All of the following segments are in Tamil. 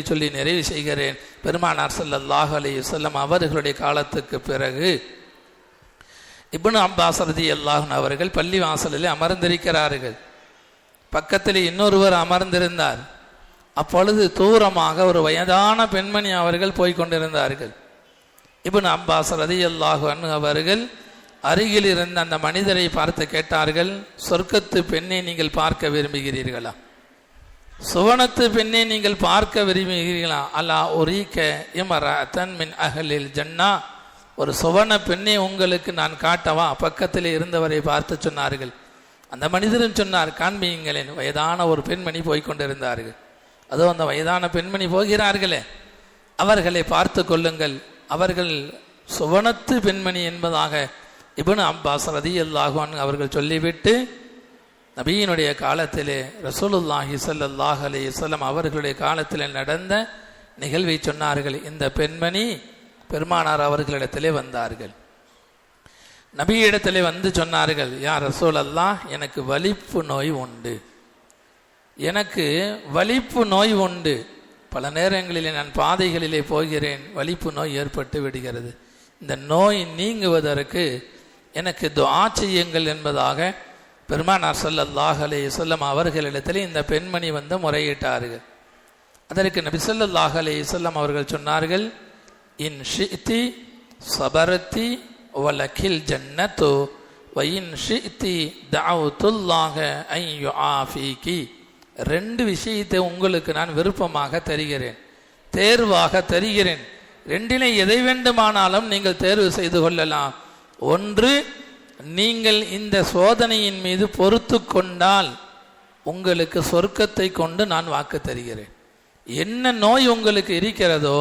சொல்லி நிறைவு செய்கிறேன். பெருமானார் ஸல்லல்லாஹு அலைஹி வஸல்லம் அவர்களுடைய காலத்துக்கு பிறகு இப்னு அப்பாஸ் ரலியல்லாஹு அன்ஹு அவர்கள் பள்ளி வாசலில் அமர்ந்திருக்கிறார்கள். பக்கத்தில் இன்னொருவர் அமர்ந்திருந்தார். அப்பொழுது தூரமாக ஒரு வயதான பெண்மணி அவர்கள் போய்கொண்டிருந்தார்கள். இப்னு அப்பாஸ் ரலியல்லாஹு அன்ஹு அவர்கள் அருகில் இருந்த அந்த மனிதரை பார்த்து கேட்டார்கள், சொர்க்கத்து பெண்ணை நீங்கள் பார்க்க விரும்புகிறீர்களா? சுவனத்து பெண்ணை நீங்கள் பார்க்க விரும்புகிறீர்களா? அல்லா உரீக இம்ரஅத்தன் மின் அஹ்லில் ஜன்னா, ஒரு சுவன பெண்ணை உங்களுக்கு நான் காட்டவா? பக்கத்தில் இருந்தவரை பார்த்து சொன்னார்கள். அந்த மனிதரும் சொன்னார், காண்பியுங்களேன். வயதான ஒரு பெண்மணி போய்கொண்டிருந்தார்கள். அதோ அந்த வயதான பெண்மணி போகிறார்களே, அவர்களை பார்த்து கொள்ளுங்கள், அவர்கள் சுவனத்து பெண்மணி என்பதாக இப்னு அப்பாஸ் ரலியல்லாஹு அன்ஹு அவர்கள் சொல்லிவிட்டு நபியினுடைய காலத்திலே ரசூலுல்லாஹி ஸல்லல்லாஹு அலைஹி வஸல்லம் அவர்களுடைய காலத்திலே நடந்த நிகழ்வை சொன்னார்கள். இந்த பெண்மணி பெருமானார் அவர்களிடத்திலே வந்தார்கள். நபியிடத்திலே வந்து சொன்னார்கள், யா ரசூலல்லாஹ், எனக்கு வலிப்பு நோய் உண்டு, எனக்கு வலிப்பு நோய் உண்டு. பல நேரங்களிலே நான் பாதைகளிலே போகிறேன், வலிப்பு நோய் ஏற்பட்டு விடுகிறது. இந்த நோய் நீங்குவதற்கு எனக்கு துஆ செய்யுங்கள் என்பதாக பெருமானார் ஸல்லல்லாஹு அலைஹி வஸல்லம் அவர்களிடத்தில் இந்த பெண்மணி வந்து முறையிட்டார்கள். அதற்கு நபி ஸல்லல்லாஹு அலைஹி வஸல்லம் அவர்கள் சொன்னார்கள், இன் ஷிஅதி ஸபரதி வலகில் ஜன்னத்து வ இன் ஷிஅதி தஅவுதுல்லாஹ அன் யுஆஃபீகி. ரெண்டு விஷயத்தை உங்களுக்கு நான் விருப்பமாக தருகிறேன், தேர்வாக தருகிறேன். ரெண்டிலே எதை வேண்டுமானாலும் நீங்கள் தேர்வு செய்து கொள்ளலாம். ஒன்று, நீங்கள் இந்த சோதனையின் மீது பொறுத்து கொண்டால் உங்களுக்கு சொர்க்கத்தை கொண்டு நான் வாக்கு தருகிறேன். என்ன நோய் உங்களுக்கு இருக்கிறதோ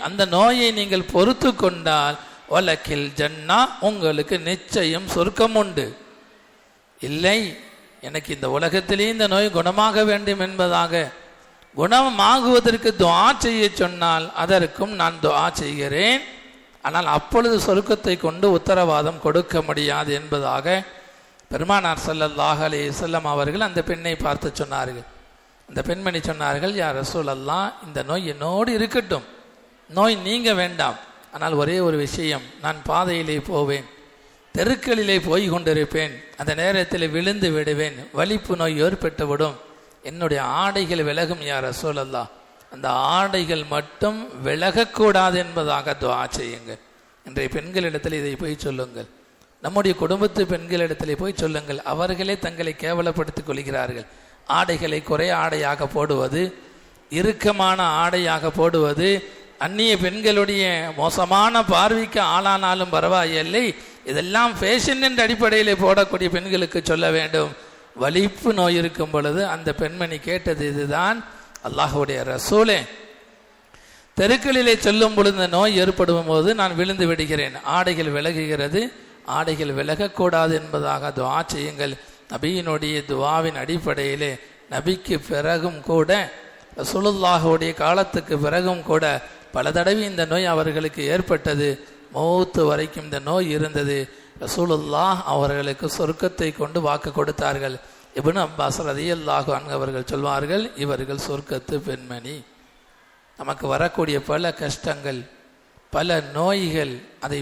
அந்த நோயை நீங்கள் பொறுத்து கொண்டால் வலகில் ஜன்னா, உங்களுக்கு நிச்சயம் சொர்க்கம் உண்டு. இல்லை, எனக்கு இந்த உலகத்திலே இந்த நோய் குணமாக வேண்டும் என்பதாக குணமாகுவதற்கு துஆ செய்ய சொன்னால் அதற்கும் நான் துஆ செய்கிறேன். ஆனால் அப்பொழுது சொர்க்கத்தை கொண்டு உத்தரவாதம் கொடுக்க முடியாது என்பதாக பெருமானார் ஸல்லல்லாஹு அலைஹி வஸல்லம் அவர்கள் அந்த பெண்ணை பார்த்து சொன்னார்கள். அந்த பெண்மணி சொன்னார்கள், யா ரசூலல்லாஹ், இந்த நோய் என்னோடு இருக்கட்டும், நோய் நீங்க வேண்டாம். ஆனால் ஒரே ஒரு விஷயம், நான் பாதையிலே போவேன், தெருக்களிலே போய் கொண்டிருப்பேன், அந்த நேரத்தில் விழுந்து விடுவேன், வலிப்பு நோய் ஏற்பட்டுவிடும், என்னுடைய ஆடைகள் விலகும் யா ரசூலல்லாஹ், அந்த ஆடைகள் மட்டும் விலகக்கூடாது என்பதாக துஆ செய்யுங்கள். இன்றைய பெண்களிடத்தில் இதை போய் சொல்லுங்கள், நம்முடைய குடும்பத்து பெண்களிடத்தில் போய் சொல்லுங்கள். அவர்களே தங்களை கேவலப்படுத்திக் கொள்கிறார்கள். ஆடைகளை குறை ஆடையாக போடுவது, இறுக்கமான ஆடையாக போடுவது, அந்நிய பெண்களுடைய மோசமான பார்வைக்கு ஆளானாலும் பரவாயில்லை, இதெல்லாம் ஃபேஷன் என்ற அடிப்படையில் போடக்கூடிய பெண்களுக்கு சொல்ல வேண்டும். வலிப்பு நோய் இருக்கும் பொழுது அந்த பெண்மணி கேட்டது இதுதான், அல்லாஹ்வுடைய ரசூலே, தெருக்களிலே சொல்லும் பொழுது இந்த நோய் ஏற்படும் போது நான் விழுந்து விடுகிறேன், ஆடைகள் விலகுகிறது, ஆடைகள் விலகக்கூடாது என்பதாக துஆ செய்யுங்கள். நபியினுடைய துஆவின் அடிப்படையிலே நபிக்கு பிறகும் கூட, ரசூலுல்லாஹுடைய காலத்துக்கு பிறகும் கூட பல தடவை இந்த நோய் அவர்களுக்கு ஏற்பட்டது. மௌத்து வரைக்கும் இந்த நோய் இருந்தது. ரசூலுல்லாஹ் அவர்களுக்கு சொர்க்கத்தை கொண்டு வாக்கு கொடுத்தார்கள். இப்னு அப்பாஸ் ரலியல்லாஹு அன்ஹு அவர்கள் சொல்வார்கள், இவர்கள் சொர்க்கத்து பெண்மணி. நமக்கு வரக்கூடிய பல கஷ்டங்கள், பல நோய்கள், அதை